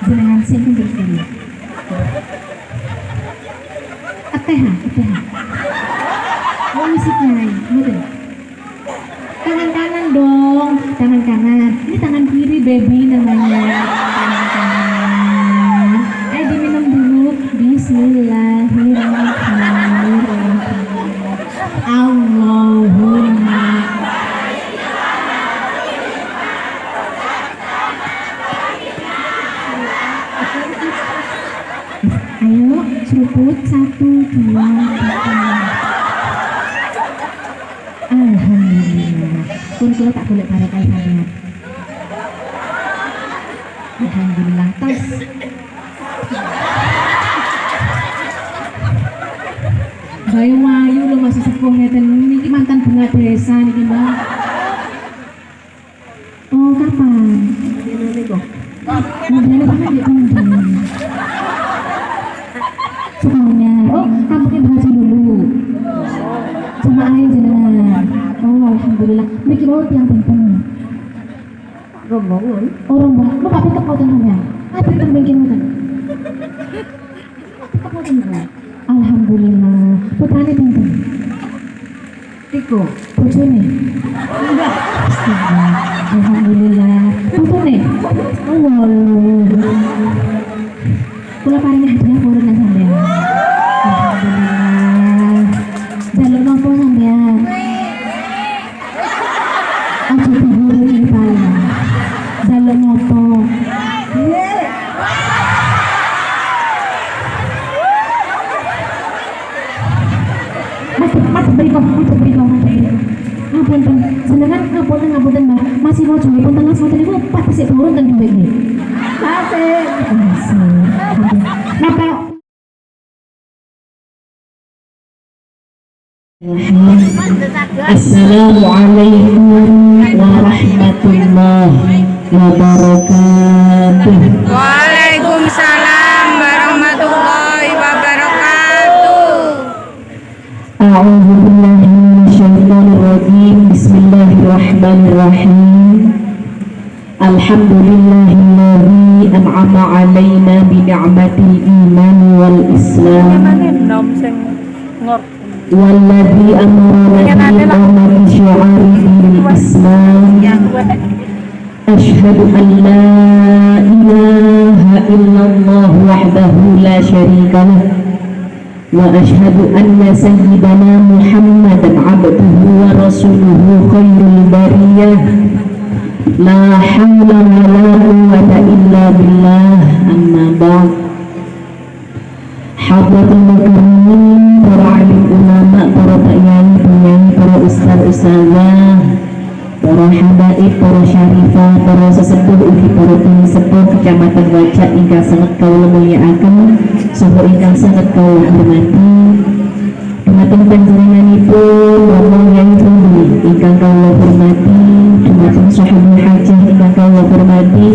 jenengan sing pinggir kiri. Ateha. Oh musiknya, betul. Tangan kanan dong, tangan kanan. Ini tangan kiri baby namanya. Tangan kanan. Diminum dulu. Bismillahirrahmanirrahim. Allahumma. Ayo seruput 1, 2, 3. Alhamdulillah. Kalau tak boleh barokah sangat. Alhamdulillah. Tos. Bayu Mayu lo masih sepuh ngeten niki mantan bunga desa niki Mbak. Oh kapan? Ini kok. Modelnya apa dia kemudian? Semuanya. Oh kamu kan berhasil dulu. Sama aja jenengan. Oh alhamdulillah. Niki mau tiang penting. Rombongan. Oh rombongan. Lo pakai kok ten sampean? Apa terbengking ngoten? Kok ngoten Mbak? Alhamdulillah. Putrane pinten? Tiko. Bojone? Enggak. Alhamdulillah. Putune? Oh walu. Kula paring hadiah purun nang sampean. Alhamdulillah. Jalur nopo sampean? Aja diburu iki paling. Jalur nopo? Mas berikut. Ngapunten, senengan ngapunten Mbak. Masih mau jual pun tengah ngoten niku Pak sik turun ten dhuwit nggih. Asik. Napa? Assalamualaikum warahmatullahi wabarakatuh. Waalaikumsalam warahmatullahi wabarakatuh. A'udzu billahi minasyaitonir rajim. Bismillahirrahmanirrahim. Alhamdulillahilladzi an'ama 'alaina bi ni'matil iman wal islam. Walladzi amarna bil amali syi'ari bil islam. Asyhadu an la ilaha illallah wahdahu la syarika lah. Wa asyhadu anna sayyidana Muhammadan abduhu wa rasuluhu khairul bariyah. La hawla wa la quwwata illa billah. Amma ba'd. Hadratul mukarramin, para alim ulama, para penyanyi, para ustaz-ustazah, para habaib, para syarifah, para sesepuh ugi para sepuh Kecamatan Wajak ingkang sangat kawula mulyakaken saha ingkang sangat kawula hormati. Dumateng panjenenganipun Bapak Yai Fadli ingkang kawula hormati, dumateng sahabat hajah ingkang kawula hormati,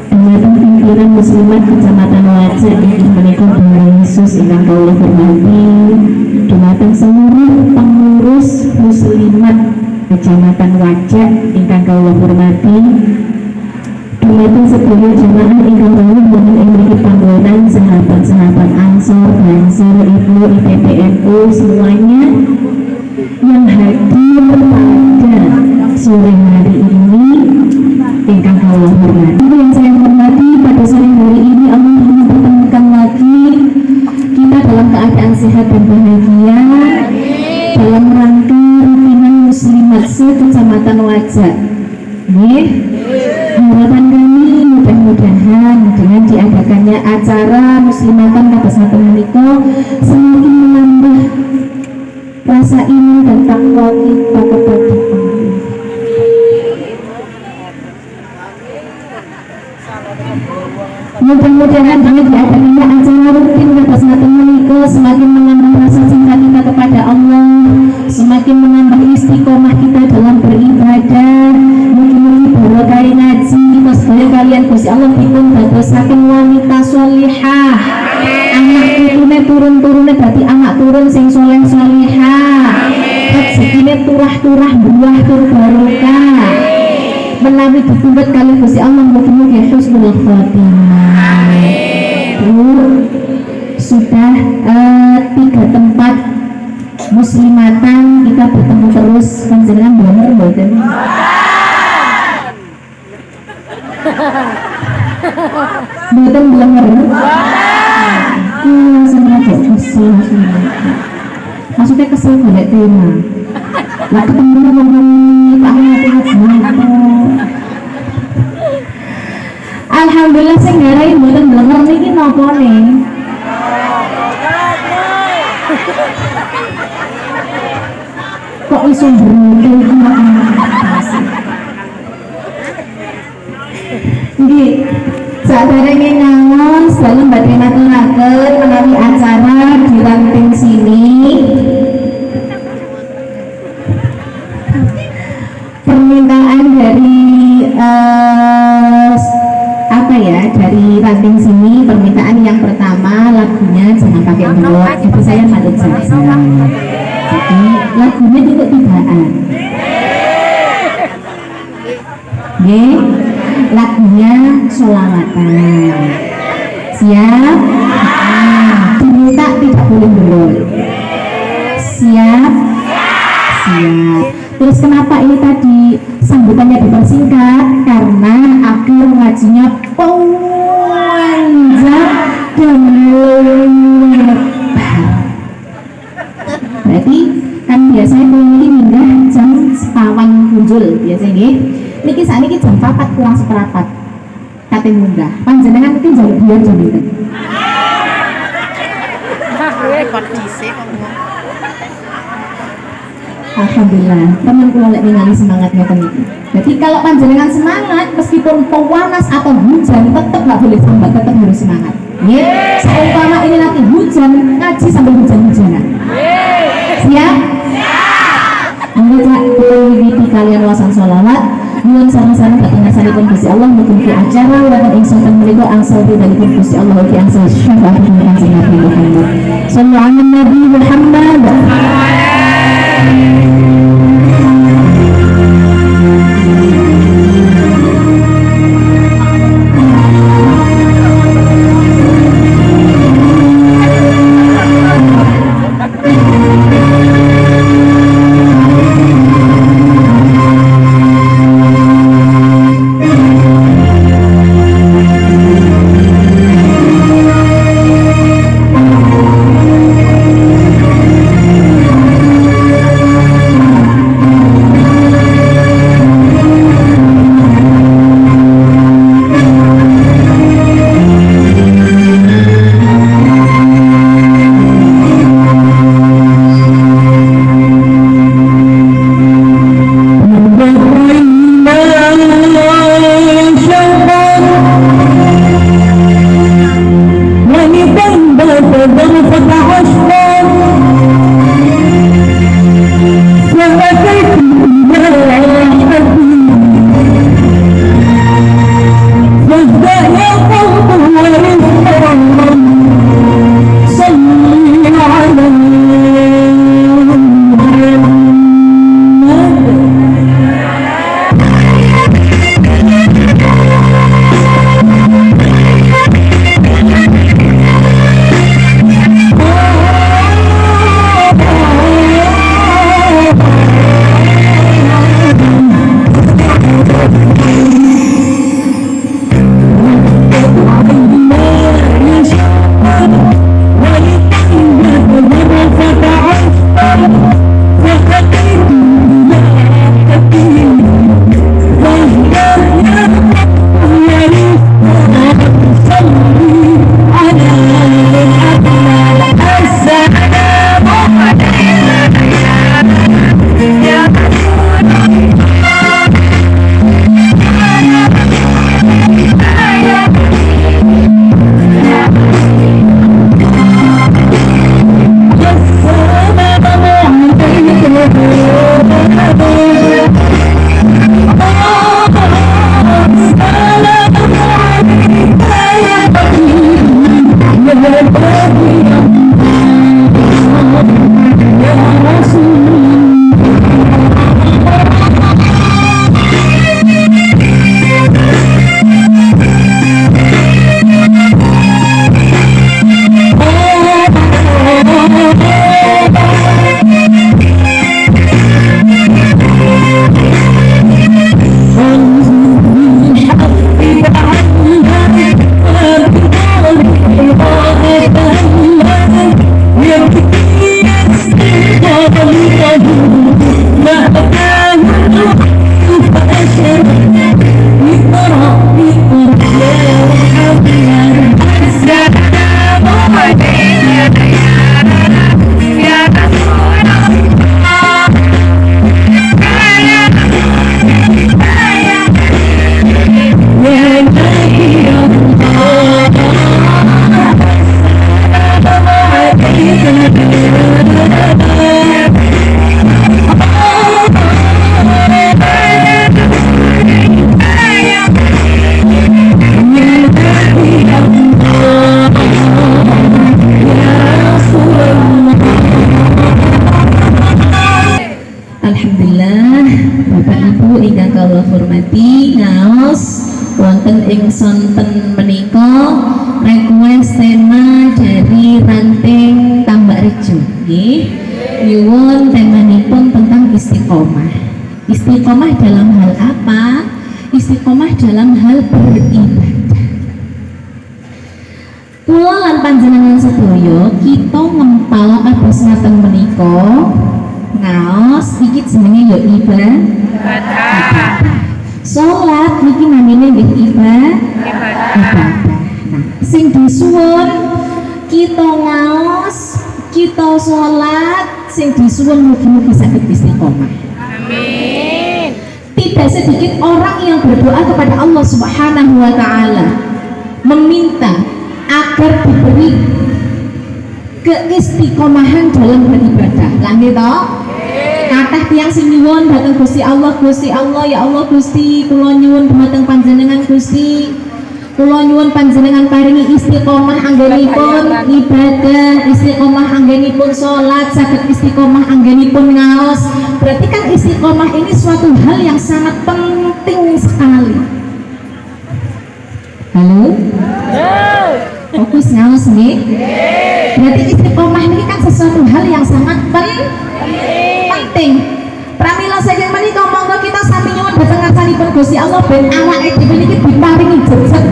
dumateng pimpinan muslimat Kecamatan Wajak ingkang menika Tuhan Yesus ingkang kawula hormati, dumateng seluruh pengurus muslimat Kecamatan Wajak ingkang kawula hormati, dumateng sedaya jamaah ingkang rawuh wonten ing mriki panggonan, sahabat-sahabat Ansor, Bansor, Ibu, IPPNU semuanya yang hadir pada sore hari ini ingkang kawula hormati. Yang saya hormati, pada sore hari ini Allah mempertemukan lagi kita dalam keadaan sehat dan bahagia dalam rangka rutinan muslimat se-Kecamatan Wajak. Harapan kami mudah-mudahan dengan diadakannya acara muslimatan kados ngaten menika semakin menambah rasa iman dan takwa kita kepada Allah. Mudah-mudahan dengan diadakannya acara rutin kados ngaten menika semakin menambah rasa cinta kita kepada Allah, semakin menambah istiqomah kita dalam beribadah. Mugi-mugi barokah ngaji kita sedaya kalian Gusti Allah dipun dadosaken wanita sholihah. Anak putune turun-turune dadi anak turun sing saleh salihah. Rezekine turah-turah buah tur barokah. Menawi ditumbet kali Gusti Allah mugi-mugi husnul khotimah. sudah 3 tempat muslimatan kita bertemu terus panjenengan bener mboten? Mboten bener. Sebenarnya kesel. Maksudnya kesel golek tema. Lah ketemu ngomong tak ngerti apa. Alhamdulillah sing ngarai mboten blenger niki napa nih? Kok iso beruntung nggih, saderenge ngangon selalu badhe maturaken menawi acara di ranting sini permintaan dari apa ya, dari ranting sini permintaan yang pertama lagunya jangan pakai belok, ibu saya malu saja, jadi lagunya itu tigaan nggih, lagunya sholawatan siap, diminta tidak boleh belok siap. Terus kenapa ini tadi sambutannya dipersingkat? Karena akhir ngajinya panjang dan lebar. Berarti kan biasanya ini minggah jam 4 muncul biasanya. Niki saat ini jam 4 kurang seperempat. Kate munggah. Panjenengan iki njaluk biar jam itu. Alhamdulillah, teman kula lek ningali semangatnya teniki. Jadi kalau panjenengan semangat meskipun panas atau hujan tetap nggak boleh sambat, tetap harus semangat. Nggih. Seumpama ini nanti hujan, ngaji sambil hujan-hujanan. Siap? Siap. Cak, kita wiwiti kalian wasan sholawat. Nyuwun sareng-sareng dhateng ngasanipun Gusti Allah mugi acara wonten ing sonten menika angsal pun Gusti Allah ugi angsal syafaat kanjeng Nabi Muhammad. Sallallahu alaihi Nabi Muhammad. ing sonten menika request tema dari ranting Tambak Rejo nggih. Nyuwun temanipun tentang istiqomah. Istiqomah dalam hal apa? Istiqomah dalam hal beribadah. Kula lan panjenengan sedaya kita ngempal kados ngaten menika ngaos iki jenenge ya ibadah. Salat niki namine nggih ibadah. Nah, sing disuwun kita ngaos, kita salat, sing disuwun mugi-mugi saged istiqomah. Amin. Tidak sedikit orang yang berdoa kepada Allah Subhanahu wa taala meminta agar diberi keistiqomahan dalam beribadah. Lah nggih to? Kathah tiyang sing nyuwun dhateng Gusti Allah, ya Allah Gusti, kula nyuwun dhumateng panjenengan Gusti. Kula nyuwun panjenengan paringi istiqomah anggenipun ibadah, istiqomah anggenipun salat, saged istiqomah anggenipun ngaos. Berarti kan istiqomah ini suatu hal yang sangat penting sekali. Halo? Fokus ngaos nggih. Berarti istiqomah ini kan sesuatu hal yang sangat penting. Pramila saking menika monggo kita sami nyuwun dhateng ngarsanipun Gusti Allah ben awake dhewe niki diparingi jejeg.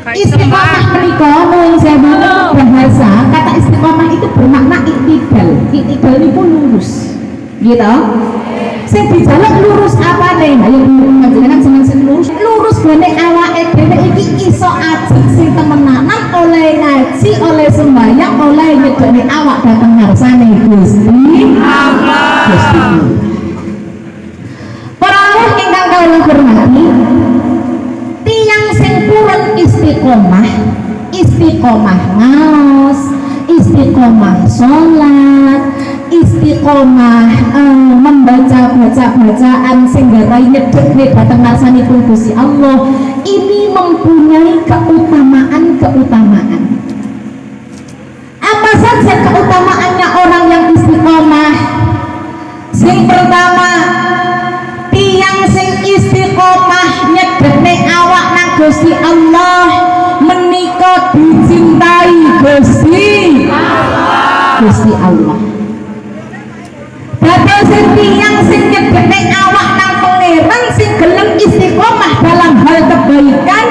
Istiqomah menika mung sewu bahasa kata istiqomah itu bermakna iktidal. Iktidal niku lurus. Gitu. Sing dijaluk lurus apane? Ayo panjenengan sing lurus gone awake dhewe iki iso ajeng sing temenanan oleh ngaji, oleh sembahyang, oleh nyedhoni awak dhateng ngarsane Gusti Allah. Gusti. Para ingkang kawula hormati, tiyang sing purun istiqomah ngaos, istiqomah salat, istiqomah membaca bacaan sing garai nyedhekne dhateng ngarsanipun Gusti Allah, ini mempunyai keutamaan. Apa saja keutamaannya orang yang istiqomah? Sing pertama, tiyang sing istiqomah nyedhekne awak nang Gusti Allah menika dicintai Gusti Allah. Dados sing tiyang sing nyedhekne awak nang Pangeran, sing gelem istiqomah dalam hal kebaikan,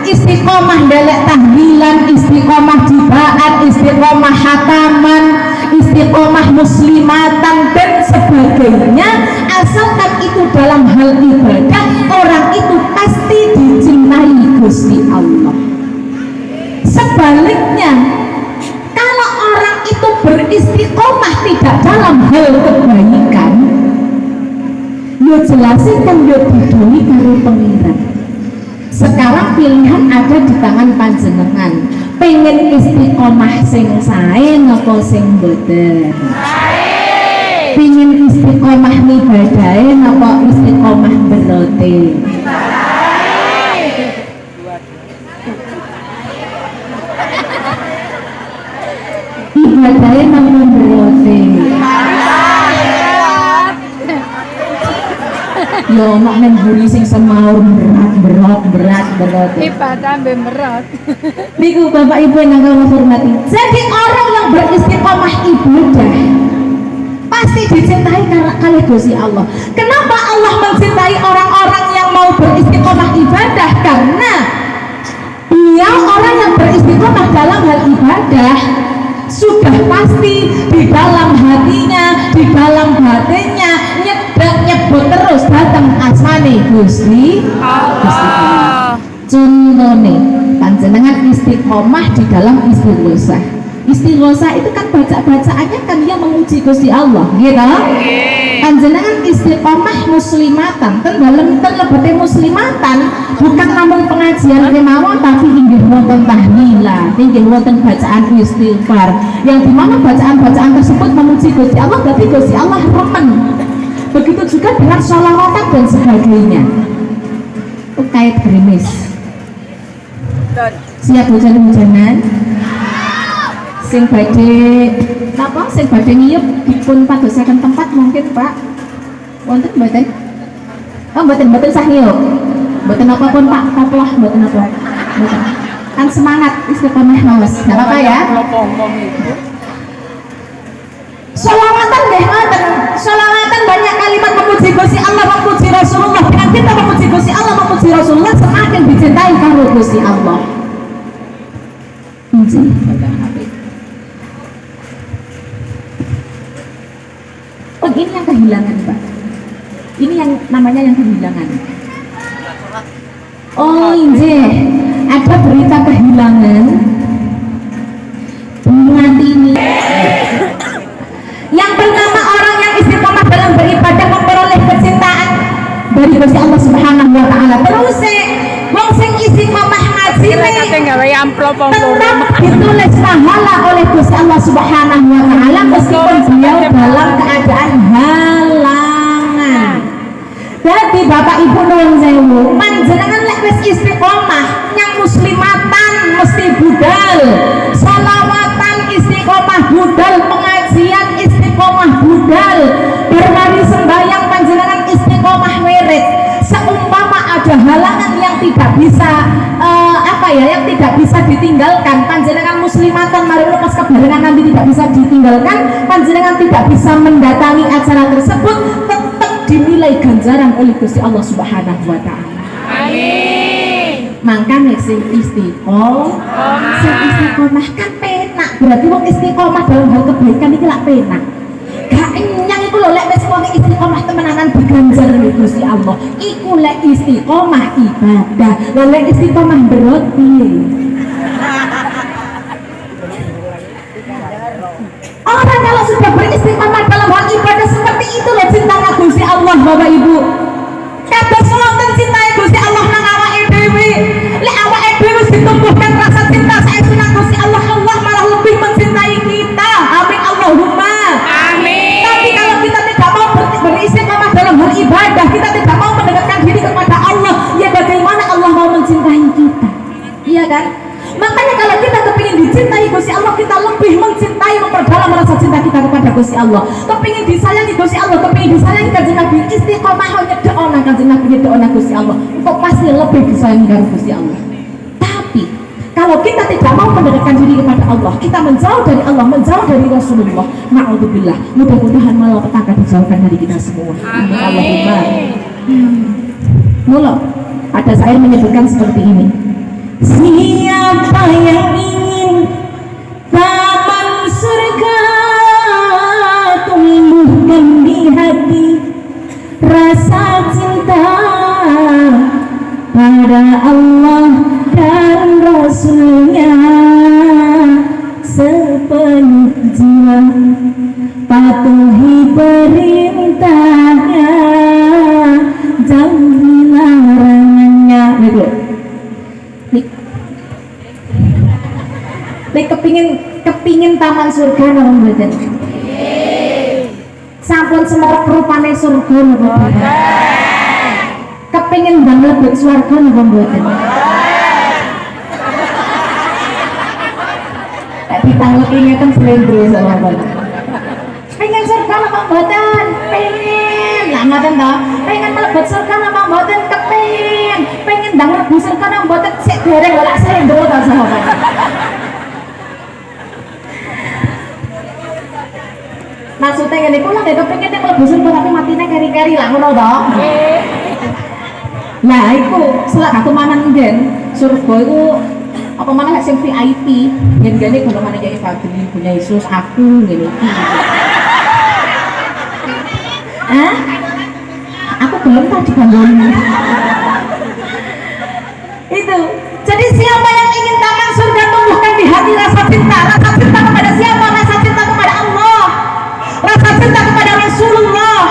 istiqomah ndelek tahlilan, istiqomah jibaat, istiqomah hataman, istiqomah muslimatan dan sebagainya, asalkan itu dalam hal ibadah, orang itu pasti dicintai Gusti Allah. Sebaliknya, kalau orang itu beristiqomah tidak dalam hal kebaikan, yo jelasin kan yo didoni karo Pangeran. Sekarang pilihan ada di tangan panjenengan. Pengen istiqomah sing sae napa sing boten? Sae. Pengen istiqomah ngibadahe napa istiqomah berote? Ibadahe napa berote? Yo nek nang buri sing semaur berat. Ibadah berat. Niku Bapak Ibu yang kami hormati. Jadi orang yang beristiqomah ibadah pasti dicintai oleh Gusti Allah. Kenapa Allah mencintai orang-orang yang mau beristiqomah ibadah? Karena dia orang yang beristiqomah dalam hal ibadah sudah pasti di dalam hatinya, di dalam batinnya nyebut terus datang asmane Gusti Allah. Contohnya panjenengan istiqomah di dalam istighosah. Istighosah itu kan bacaannya kan dia memuji Gusti Allah, gitu. Panjenengan istiqomah muslimatan, dalam lebete muslimatan bukan namun pengajian kemawon, tapi inggih wonten tahlilan, inggih wonten bacaan istighfar, yang dimana bacaan-bacaan tersebut memuji Gusti Allah, berarti Gusti Allah remen. Begitu juga dengan sholawatan dan sebagainya. Kait gerimis. Siap hujan-hujanan? Sing badhe napa? Sing badhe ngiyup dipun padosaken tempat mungkin, Pak. Wonten mboten? Oh, mboten sah ngiyup. mboten apa pun Pak, koploh mboten apa. Mboten. Kan semangat istiqomah Mas. Enggak apa-apa ya. Sholawatan deh, sholawatan banyak kalimat memuji Gusti Allah, memuji Rasulullah. Dengan kita memuji Gusti Allah, memuji Rasulullah, semakin dicintai karo Gusti Allah. Oh, ini yang kehilangan, Pak. Ini yang namanya yang kehilangan. Oh, ini ada berita kehilangan. Nanti ini. Yang bernama orang yang istiqomah dalam beribadah memperoleh kecintaan dari Gusti Allah Subhanahu wa taala. Terus wong sing istiqomah ngaji tetap ditulis pahala oleh Gusti Allah Subhanahu wa taala meskipun beliau dalam keadaan halangan. Jadi Bapak Ibu nuwun sewu, panjenengan lek wis istiqomah yang muslimatan mesti budal, sholawatan istiqomah budal, pengajian istiqomah budal, bermari sembahyang panjenengan istiqomah wirid. Seumpama ada halangan yang tidak bisa yang tidak bisa ditinggalkan, panjenengan muslimatan mari lepas kebarengan nanti tidak bisa ditinggalkan, panjenengan tidak bisa mendatangi acara tersebut, tetap dinilai ganjaran oleh Gusti Allah Subhanahu wa taala. Amin. Mangkane sing istiqomah kan penak, berarti wong istiqomah dalam hal kebaikan iki lak penak. Gak enyang iku lho lek wis wong istiqomah temenanan diganjar oleh Gusti Allah. Iku lek istiqomah ibadah, lek istiqomah berot piye? Orang kalau sudah beristiqomah dalam hal ibadah seperti itu loh cintanya Gusti Allah, Bapak Ibu. Kados wonten cintae Gusti Allah nang awake dhewe. Lek awake dhewe ditumbuhkan rasa cinta saestunan Gusti Allah, Allah malah lebih mencintai kita. Amin Allahumma. Amin. Tapi kalau kita tidak mau beristiqomah dalam hal ibadah, kita tidak mau mendekatkan diri kepada Allah, ya bagaimana Allah mau mencintai kita? Iya kan? Makanya kalau kita kepingin dicintai Gusti Allah, kita lebih mencintai, memperdalam rasa cinta kita kepada Gusti Allah. Kepingin disayangi Gusti Allah, kepingin disayangi Kanjeng Nabi, istiqomah nyedhekno nang Kanjeng Nabi, nyedhekno Gusti Allah, kok pasti lebih disayangi karo Gusti Allah. Tapi kalau kita tidak mau mendekatkan diri kepada Allah, kita menjauh dari Allah, menjauh dari Rasulullah, na'udzubillah, mudah-mudahan malapetaka dijauhkan dari kita semua. Amin Allahumma. Mula ada syair menyebutkan seperti ini. Siapa yang ingin taman surga tumbuhkan di hati rasa cinta pada Allah dan Rasulnya sepenuh jiwa, patuhi perintahnya, jauhi larangannya. Nek kepingin taman surga napa mboten? Sampun semerep rupane surga napa mboten? Kepingin ndang mlebet swarga napa mboten? Ditanglepi ngeten slendro sama pengen surga napa mboten? Pengen. Lah ngoten to. Pengen mlebet surga napa mboten? Pengen ndang mlebu surga napa mboten? Sik dereng lak slendro to sahabat. Maksudnya ngene iku lho nek kepengin nek mlebu surga tapi matine keri-keri lah ngono to. Nah, iku selak aku mangan nggen surga iku apa mana sing VIP yang gane golongan Kyai Fadli, punya Yesus, aku ngene iki. Aku belum tadi bangun. Itu. Jadi siapa yang ingin taman surga tumbuhkan di hati rasa cinta kepada siapa? Rasa cinta kepada Allah. Rasa cinta kepada Rasulullah.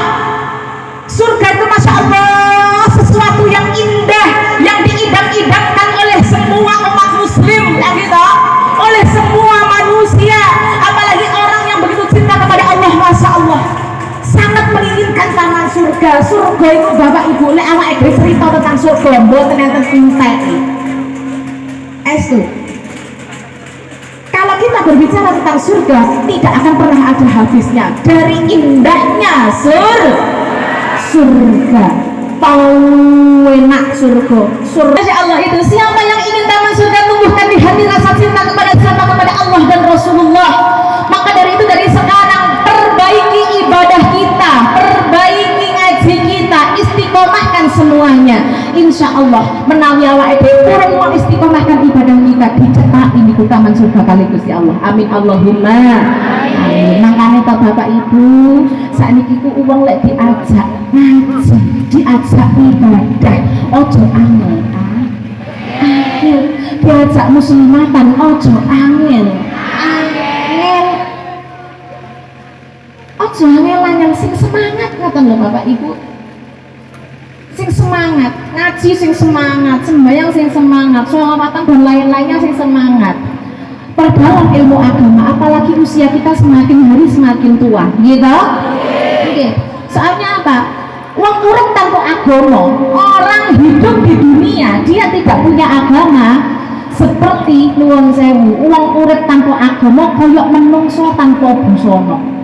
Surga itu Masya Allah sesuatu yang indah, yang diidam-idamkan oleh semua umat muslim, yang gitu, oleh semua manusia, apalagi orang yang begitu cinta kepada Allah. Masya Allah sangat menginginkan taman surga. Surga itu Bapak Ibu lek awake dhewe cerita tentang surga mboten enten entek. Estu kalau kita berbicara tentang surga tidak akan pernah ada habisnya. Dari indahnya surga enak surga. Masya Allah, itu siapa yang ingin taman surga, tumbuhkan di hati rasa cinta kepada siapa, kepada Allah dan Rasulullah. Maka dari itu, dari sekarang perbaiki ibadah kita, perbaiki ngaji kita, istiqomahkan semuanya. Insya Allah menawi awake dhewe kurang mau istiqomahkan ibadah kita, dicetak ini ku taman surga kali Gusti Allah. Amin Allahumma amin. Makanya to Bapak Ibu, sakniki ku wong lek diajak ngaji, diajak ibadah, ojo angel. Angel diajak muslimatan, ojo angel. Angel ojo angelan, yang sing semangat ngoten lho Bapak Ibu. Sing semangat, ngaji sing semangat, sembahyang sing semangat, sholawatan dan lain-lainnya sing semangat. Perdalam ilmu agama, apalagi usia kita semakin hari semakin tua, gitu? Oke. Soalnya apa? Wong urip tanpa agama, orang hidup di dunia dia tidak punya agama, seperti nuwun sewu, wong urip tanpa agama koyok menungso tanpa busana.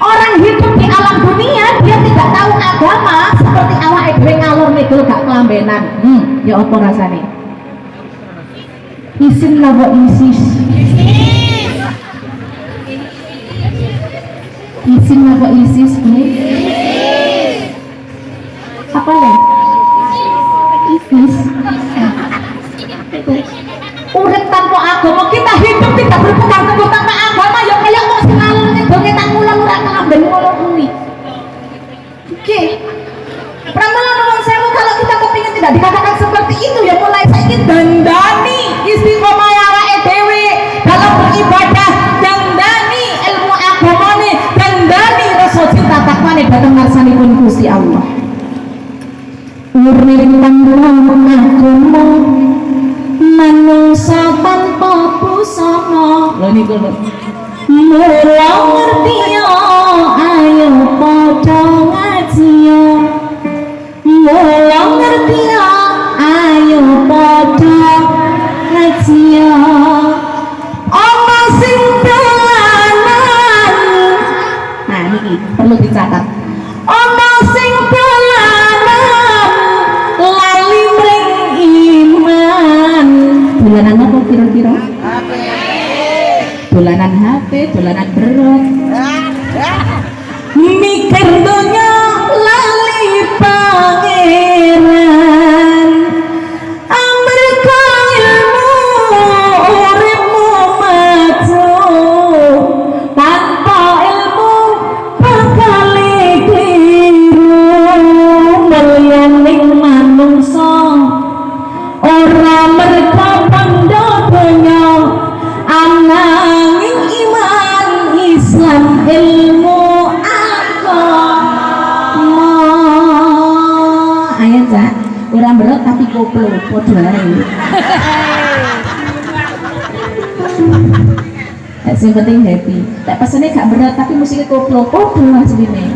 Orang hidup di alam dunia dia tidak tahu agama, seperti awake dhewe ngalor ngidul gak kelambenan. Ya apa rasane? Isin lawa isis. Isin lawa isis ini. Apa ya? Isis. Urip tanpa agama, kita hidup tidak berpegang teguh tanpa agama, ya kayak wong sing ngalor ngidul ngetan mulang ora kelamben ngono kuwi. Oke. Pramila nuwun sewu, kalau kita kepingin tidak dikatakan seperti itu, ya mulai saiki dandani istiqomah awake dhewe dalam beribadah, dandani ilmu agamane, dandani rasa cinta takwane dhateng ngarsanipun Gusti Allah. Urip tanpa agama manungsa tanpa busana. Lho niku lho. Mula ngerti yo, ayo padha ngaji yo. Mula ngerti yo, ayo padha ngaji yo. Ana sing dolanan. Nah niki perlu dicatat. Ana sing dolanan lali mring iman. Dolanan apa kira-kira? Dolanan HP, dolanan berot. Mikir dunya lali pangeran. Amarga ilmu uripmu maju, tanpa ilmu bakal keliru. Mulyaning manungsa ora merga pandha donya, ananging iman Islam ilmu agama. Ayo Cak, ora berat tapi koplo padha ae. Sing penting happy. Tak pesene gak berat tapi musiknya koplo padha asline.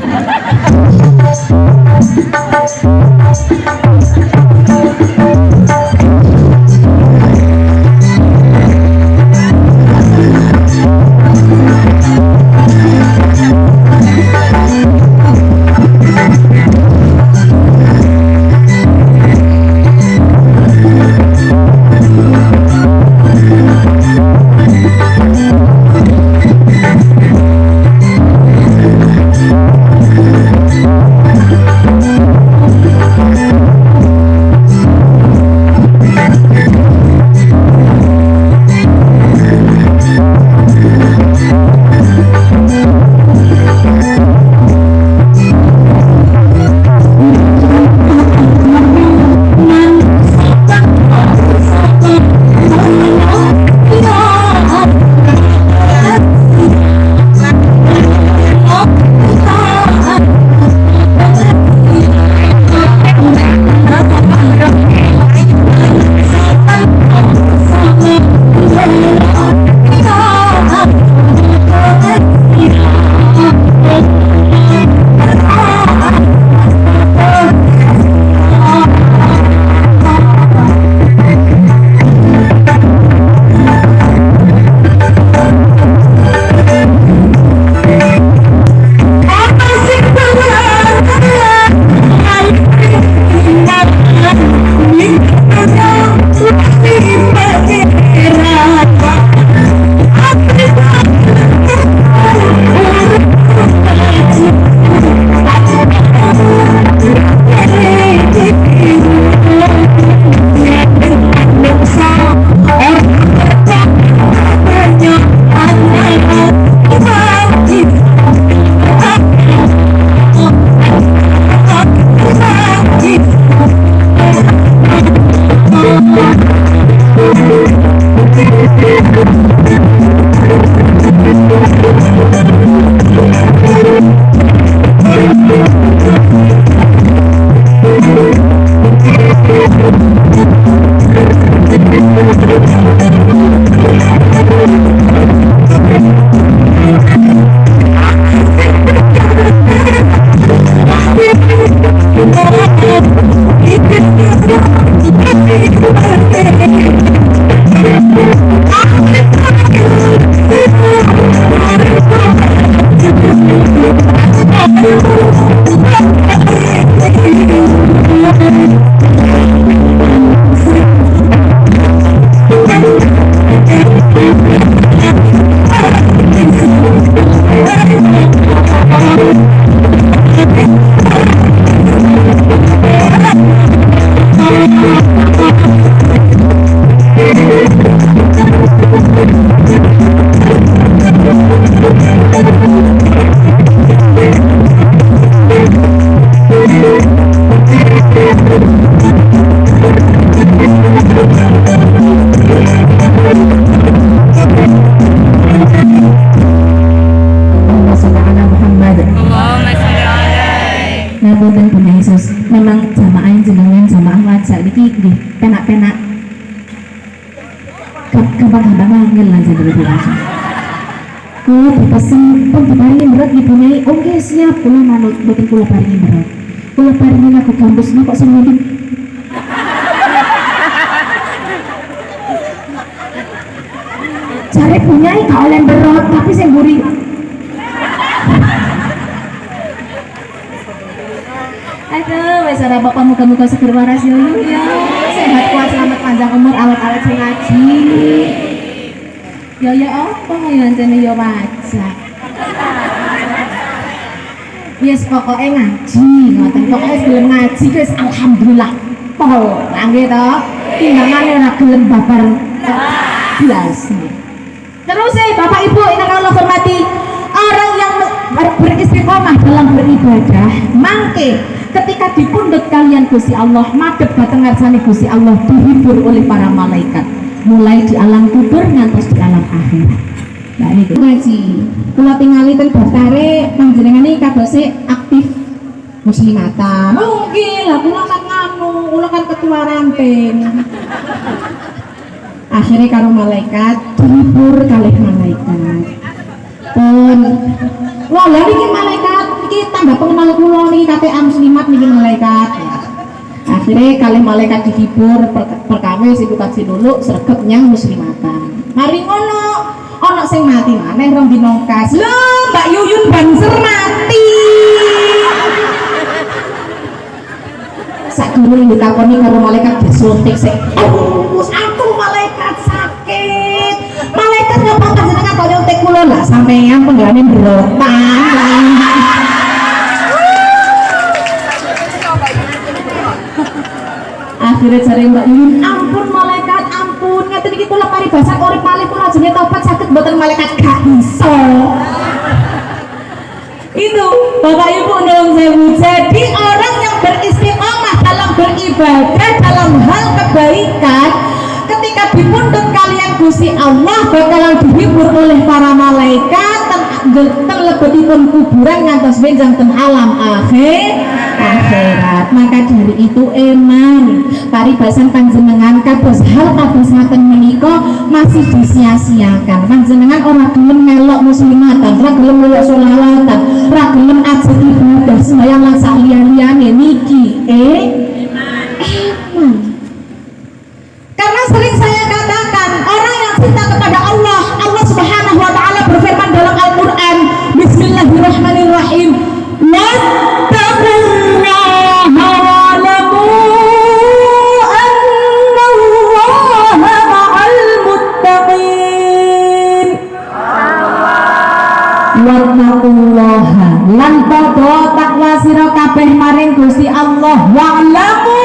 Allahumma sholli ala Muhammad. Allahumma sholli alaihi. Ngapunten Bunda Yesus, memang jamaah jenengan jamaah ngajak niki nggih penak-penak. Gampang-gampang angel lan jenengan Bunda. Kula dipesen pun diparingi berat Ibu Nyai. Oke siap, kula manut mboten kula paringi berat. Kula paringi lagu gambusna kok semudik. Cari punya gak oleh berat tapi sing mburi. Aduh, wes ora bapak muka-muka seger waras yo ya. Sehat kuat selamat panjang umur awet-awet sing ngaji. Ya apa ya jane yo wajah. Yes pokoknya ngaji, ngoten pokoknya gelem ngaji guys alhamdulillah. Pol, nggih to. Timbangane ora gelem babar blas. Terus Bapak Ibu yang Allah hormati, orang yang beristiqomah dalam beribadah mangke ketika dipundhut kalian Gusti Allah madhep dhateng ngarsane Gusti Allah dihibur oleh para malaikat mulai di alam kubur ngantos di alam akhirat. Nah ini ngaji kula tingali ten daftare panjenengane kadose aktif muslimata mungkin lah kula kan nganu kula kan ketua ranting akhirnya karo malaikat dihibur kalih malaikat pun wah lha niki malaikat iki tambah pengenal kula niki KTA muslimat niki malaikat akhirnya kalih malaikat dihibur perkawis ibu kaji dulu sregep nyang muslimatan mari ngono ana sing mati maneh rong dina kas lho Mbak Yuyun Banser mati sakdurunge ditakoni karo malaikat disuntik sik aku malaikat sakit malaikat ngapa panjenengan kok nyuntik kula lah sampeyan penggane berotan akhirnya cari Mbak Yuyun ampun malaikat ampun ngeten iki kula paribasan urip malih kula jenenge tobat sakit mboten malaikat gak iso itu Bapak Ibu nyuwun sewu jadi orang yang beristiqomah dalam beribadah dalam hal kebaikan ketika dipundhut kalian Gusti Allah bakalan dihibur oleh para malaikat teng lebetipun kuburan ngantos benjang teng alam akhirat maka dari itu eman paribasan panjenengan kados hal kados ngaten menika masih disia-siakan panjenengan ora gelem melok muslimatan ora gelem melok sholawatan ora gelem ajeng ibadah sembahyang lan sak liyane niki eman karena sering saya katakan orang yang cinta kepada Allah Subhanahu wa taala berfirman dalam Al-Qur'an Bismillahirrahmanirrahim wattaqullaha wa'lamu annallaha ma'al muttaqin wattaqullaha lan padha takwa sira kabeh maring Gusti Allah wa'lamu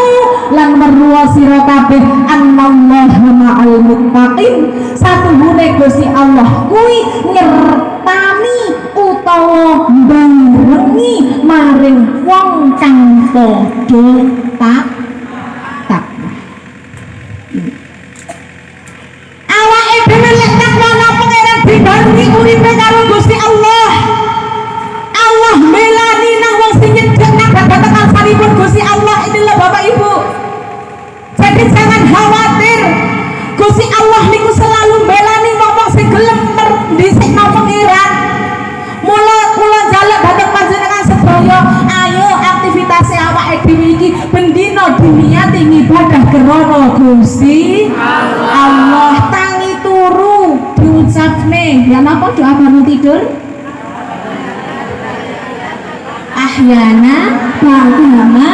lan merua sira kabeh annallaha ma'al muttaqin satuhune Gusti Allah kuwi ngertani utawa barengi maring wong kang padha takwa awake dhewe uripe karo Gusti Allah. Allah melani nang wong sing nyedhek nang babagan alsanipun Gusti Allah. Inilah Bapak Ibu. Jadi jangan khawatir. Gusti Allah niku selalu melani wong sing gelem ndhisikno pangeran. Mula njaluk dhateng panjenengan sedaya, ayo aktivitas awake dhewe iki bendina diniati ibadah krana Gusti Allah. Tangi turu diucapne ya napa doa bangun tidur ahyana ba'dama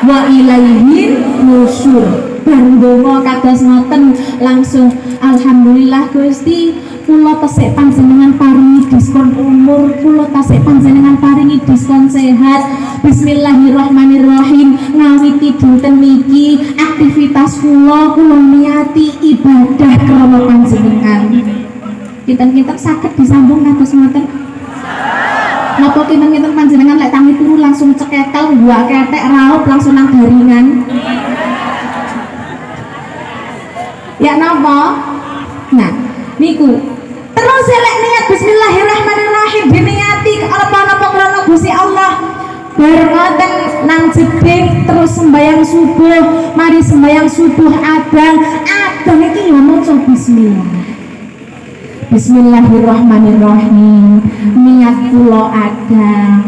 wa ilaihin nusyur. Bareng donga kados ngoten langsung alhamdulillah Gusti, kula tasih panjenengan paringi diskon umur, kula tasih panjenengan paringi diskon sehat. Bismillahirrahmanirrahim. Ngawiti dinten niki aktivitas kula niati ibadah krana panjenengan. Kinten-kinten saged disambung kados ngoten. Napa kinten-kinten panjenengan lek tangi turu langsung cekekel gua ketek raup langsung nang garingan. Ya napa? Nah, niku. Terus lek niat bismillahirrahmanirrahim diniati apa-apa krana Gusti Allah. Bareng ngoten nang jeding terus sembahyang subuh, mari sembahyang subuh adang iki ya maca bismillah. Bismillahirrahmanirrahim. Niat kula adang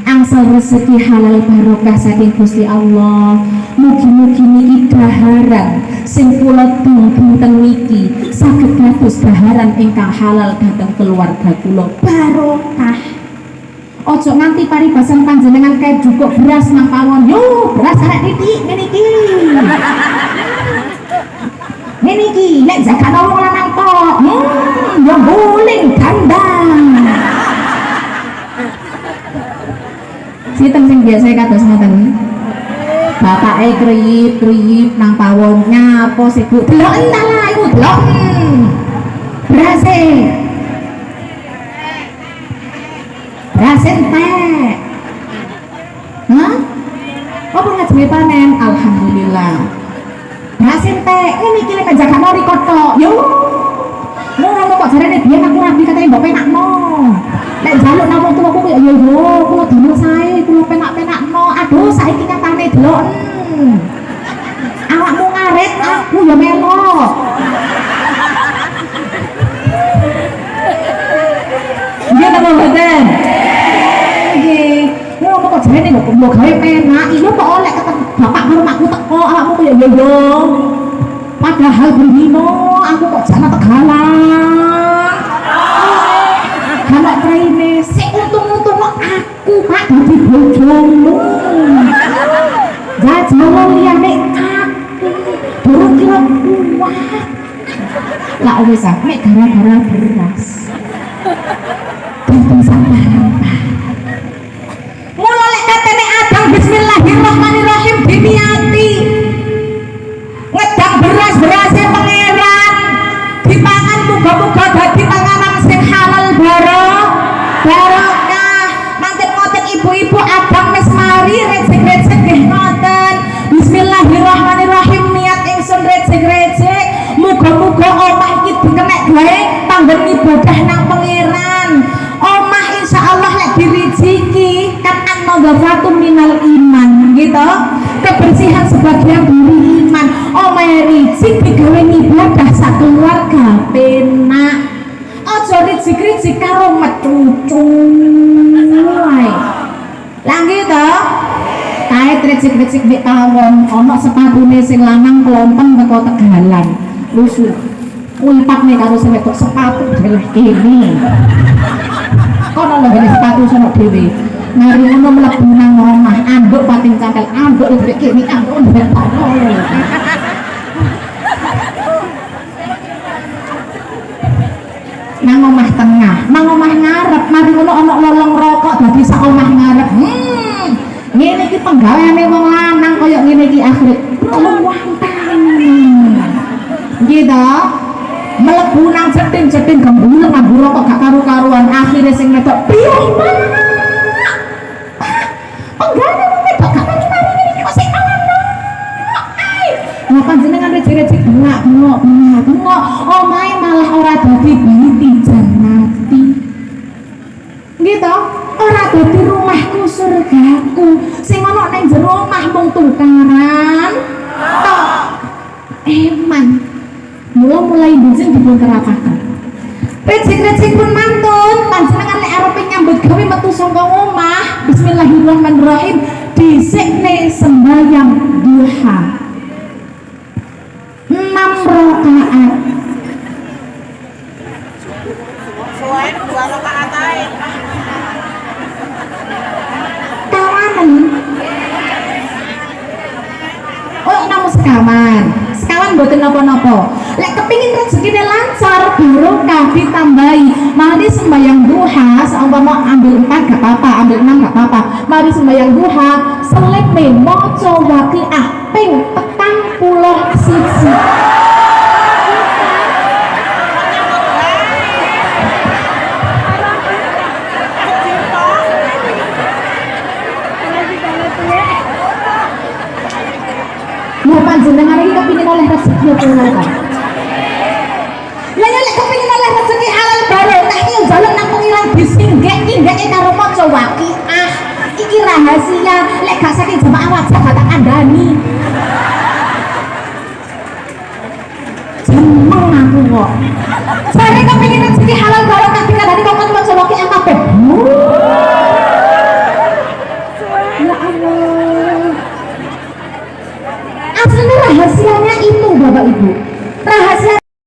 angsal rezeki halal barokah saking Gusti Allah. Mugi-mugi niki daharan sing kula dinten niki saged dados daharan ingkang halal dhateng keluarga kula barokah. Ojo nganti paribasan panjenengan kae jukuk beras nang pawon. Yo, beras arek titik ngene iki. Ngene iki nek jagane wong lanang tok. Yo guling dandang. Sinten sing biasa kados ngoten? Bapake kriyip-kriyip nang pawon nyapa sih Bu? Delok entah lah iku delok. Berase. Berase entek. Hah? Apa ngajeng panen? Alhamdulillah. Berase entek. Ini iki lek jagane rikot tok. Yo. Ngono kok jarene biyen aku rabi katene mbok penakno. Nek njaluk nang wong tuwaku kok yo kula damel sae, kula penak-penakno. Aduh saiki katane delok. Awakmu ngaret, aku ya melok. Nggih ta mboten? Nggih. Ngono kok jarene mbok gawe penak. Iya kok oleh ketemu bapak karo makku teko, awakmu kok yo. Padahal bendino aku kok jana tegalan. Kalau traine sik untung-untung aku Pak dadi bojomu. Jajawa liyane aku. Durung kira kuat. Lah wis ah mek gara-gara beras. Tentu sampeyan. Mula lek katene adang bismillahirrahmanirrahim diniati. Ngedang beras-berase pangeran. Dipangan muga-muga dadi panganan sing halal barokah. Mangken ngoten ibu-ibu adang wis mari recek-recek nggih ngoten. Bismillahirrahmanirrahim niat ingsun recek-recek muga-muga omah iki dikenek gawe panggon ibadah nang pangeran. Omah insyaallah lek diriziki kan an-nadhafatu minal iman gitu. Kebersihan sebagian dari iman. Omah rizik digawe ibadah sak keluarga penak. Aja rizik-rizik karo mecucu wae. Lah nggih to? Kae rizik-rizik mek tawon ana sepatune sing lanang klompeng teko Tegalan. Lusuh. Ulpakne karo sing wedok sepatu deleh kene. Kono lho ngene sepatu sono dhewe. Mari ngono mlebu nang omah, anduk pating cangkel, anduk ndek kene, anduk ndek kono. Nang omah tengah, nang omah ngarep, mari ngono ana lolong rokok dadi sak omah ngarep. Ngene iki penggaweane wong lanang kaya ngene iki akhirat. Wantang. Nggih ta? Mlebu nang ceting-ceting gembuleng nganggo rokok gak karu-karuan, akhire sing wedok piye, Pak? Penggaweane wong wedok gak mari-mari iki kok sik ana. Lah panjenengan rejek-rejek bengak, omahe malah ora dadi baiti jannati. Gitu, ora dadi rumahku surgaku. Sing ana ning jero omah mung tukaran tok. Eman. Mulai dijeng dipun terapaken. Rejek-rejek pun mantun, panjenengan lek arep nyambut gawe metu saka omah, bismillahirrahmanirrahim, dhisikne sembahyang duha. 6 rakaat. Kawanan. Oh, namun sekawan. Sekawan mboten napa-napa. Lek kepingin rezekine lancar, barokah ditambahi. Mari sembahyang duha, seumpama ambil 4 gak apa-apa, ambil 6 gak apa-apa. Mari sembahyang duha, selipne maca Waqiah ping 41. Lah panjenengan iki kepingin oleh rezeki apa ora? Lah nek kepingin oleh rezeki halal barokah iki njaluk nang pengiran disinggek-inggeke karo maca Waqiah. Iki rahasia, lek gak saking jamaah wajah gak tak kandhani. Jemeng aku kok. Jare kepingin rezeki halal barokah dikandhani kok maca Waqiah kabeh.